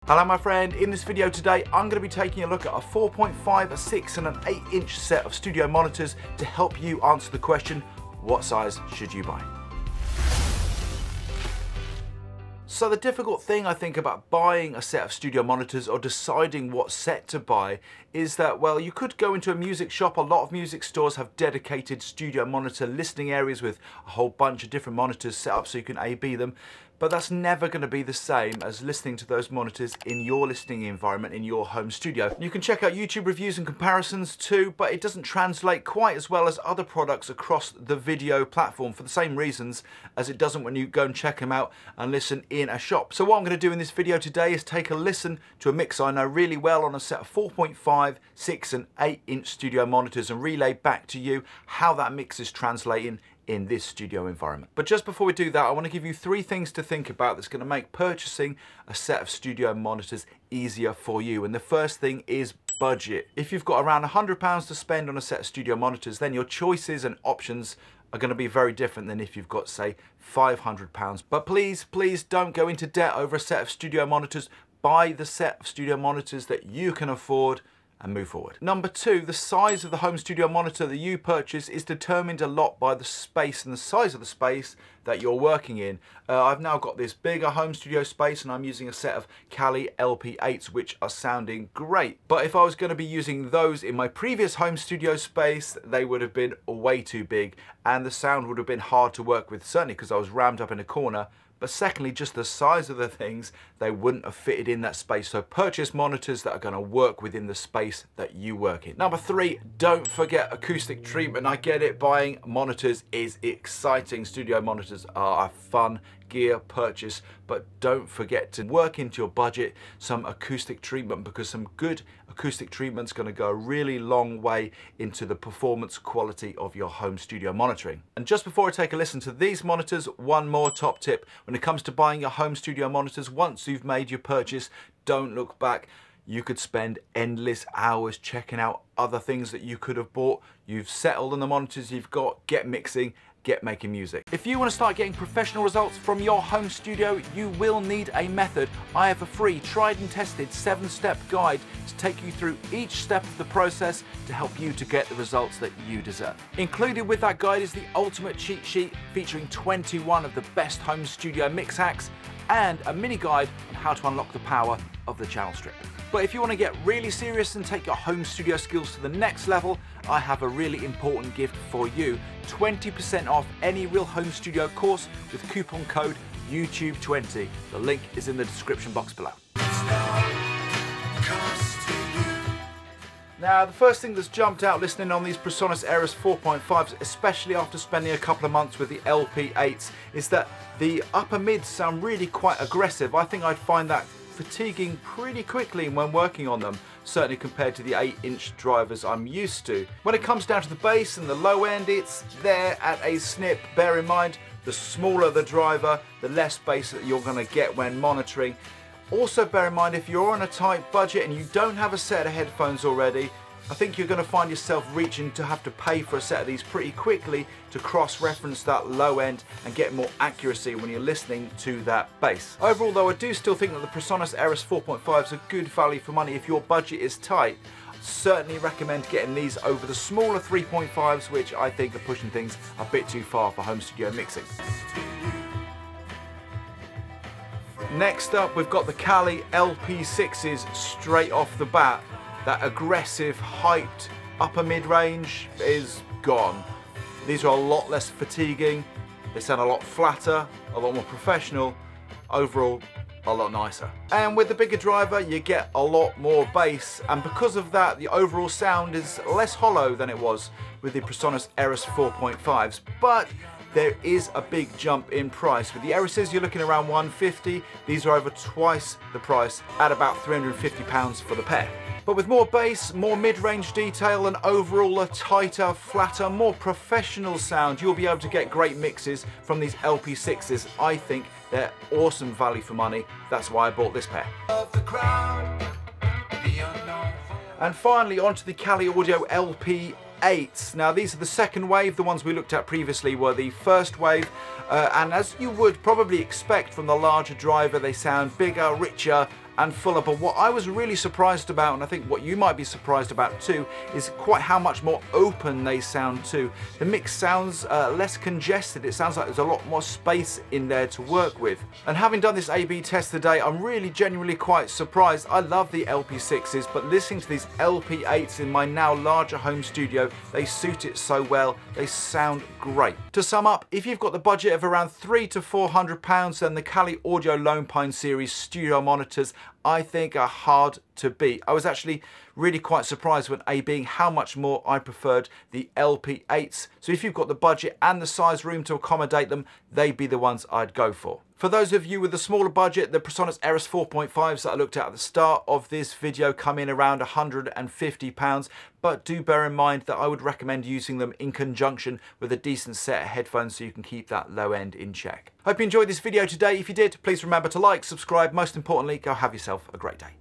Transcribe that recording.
Hello my friend, in this video today I'm going to be taking a look at a 4.5, a 6 and an 8-inch set of studio monitors to help you answer the question, what size should you buy? So the difficult thing I think about buying a set of studio monitors or deciding what set to buy is that, well, you could go into a music shop. A lot of music stores have dedicated studio monitor listening areas with a whole bunch of different monitors set up so you can A/B them. But that's never going to be the same as listening to those monitors in your listening environment in your home studio. You can check out YouTube reviews and comparisons too, but it doesn't translate quite as well as other products across the video platform for the same reasons as it doesn't when you go and check them out and listen in a shop. So what I'm going to do in this video today is take a listen to a mix I know really well on a set of 4.5, 6 and 8-inch studio monitors and relay back to you how that mix is translating in this studio environment. But just before we do that, I want to give you 3 things to think about that's going to make purchasing a set of studio monitors easier for you. And the first thing is budget. If you've got around £100 to spend on a set of studio monitors, then your choices and options are going to be very different than if you've got, say, £500. But please don't go into debt over a set of studio monitors. Buy the set of studio monitors that you can afford and move forward. Number 2, the size of the home studio monitor that you purchase is determined a lot by the space and the size of the space that you're working in. I've now got this bigger home studio space and I'm using a set of Cali LP8s which are sounding great. But if I was going to be using those in my previous home studio space, they would have been way too big and the sound would have been hard to work with, certainly because I was rammed up in a corner. But secondly, just the size of the things, they wouldn't have fitted in that space. So purchase monitors that are going to work within the space that you work in. Number 3, don't forget acoustic treatment. I get it, buying monitors is exciting. Studio monitors are a fun gear purchase, but don't forget to work into your budget some acoustic treatment, because some good acoustic treatment's going to go a really long way into the performance quality of your home studio monitoring. And just before I take a listen to these monitors, one more top tip. When it comes to buying your home studio monitors, once you've made your purchase, don't look back. You could spend endless hours checking out other things that you could have bought. You've settled on the monitors you've got, get mixing, get making music. If you want to start getting professional results from your home studio, you will need a method. I have a free, tried and tested 7-step guide to take you through each step of the process to help you to get the results that you deserve. Included with that guide is the ultimate cheat sheet featuring 21 of the best home studio mix hacks and a mini guide on how to unlock the power of the channel strip. But if you want to get really serious and take your home studio skills to the next level, I have a really important gift for you. 20% off any Real Home Studio course with coupon code YouTube20. The link is in the description box below. Now, the first thing that's jumped out listening on these PreSonus Aeris 4.5s, especially after spending a couple of months with the LP8s, is that the upper mids sound really quite aggressive. I think I'd find that fatiguing pretty quickly when working on them, certainly compared to the 8-inch drivers I'm used to. When it comes down to the bass and the low end, it's there at a snip. Bear in mind, the smaller the driver, the less bass that you're going to get when monitoring. Also bear in mind, if you're on a tight budget and you don't have a set of headphones already, I think you're going to find yourself reaching to have to pay for a set of these pretty quickly to cross-reference that low end and get more accuracy when you're listening to that bass. Overall though, I do still think that the PreSonus Aeris 4.5 is a good value for money if your budget is tight. I'd certainly recommend getting these over the smaller 3.5s, which I think are pushing things a bit too far for home studio mixing. Next up, we've got the Cali LP6s straight off the bat. That aggressive, hyped upper mid-range is gone. These are a lot less fatiguing, they sound a lot flatter, a lot more professional, overall a lot nicer. And with the bigger driver you get a lot more bass, and because of that the overall sound is less hollow than it was with the PreSonus Aeris 4.5s, but there is a big jump in price. With the Erises you're looking around $150, these are over twice the price at about £350 for the pair. But with more bass, more mid-range detail and overall a tighter, flatter, more professional sound, you'll be able to get great mixes from these LP6s. I think they're awesome value for money. That's why I bought this pair. And finally onto the Cali Audio LP8s. Now these are the second wave. The ones we looked at previously were the first wave. And as you would probably expect from the larger driver, they sound bigger, richer, and fuller. But what I was really surprised about, and I think what you might be surprised about too, is quite how much more open they sound too. The mix sounds less congested. It sounds like there's a lot more space in there to work with. And having done this A/B test today, I'm really genuinely quite surprised. I love the LP6s, but listening to these LP8s in my now larger home studio, they suit it so well. They sound great. To sum up, if you've got the budget of around £300 to £400, then the Cali Audio Lone series studio monitors, I think, are hard to beat. I was actually really quite surprised when A/Bing how much more I preferred the LP8s. So if you've got the budget and the size room to accommodate them, they'd be the ones I'd go for. For those of you with a smaller budget, the PreSonus Aeris 4.5s that I looked at the start of this video come in around £150, but do bear in mind that I would recommend using them in conjunction with a decent set of headphones so you can keep that low end in check. Hope you enjoyed this video today. If you did, please remember to like, subscribe, most importantly, go have yourself a great day.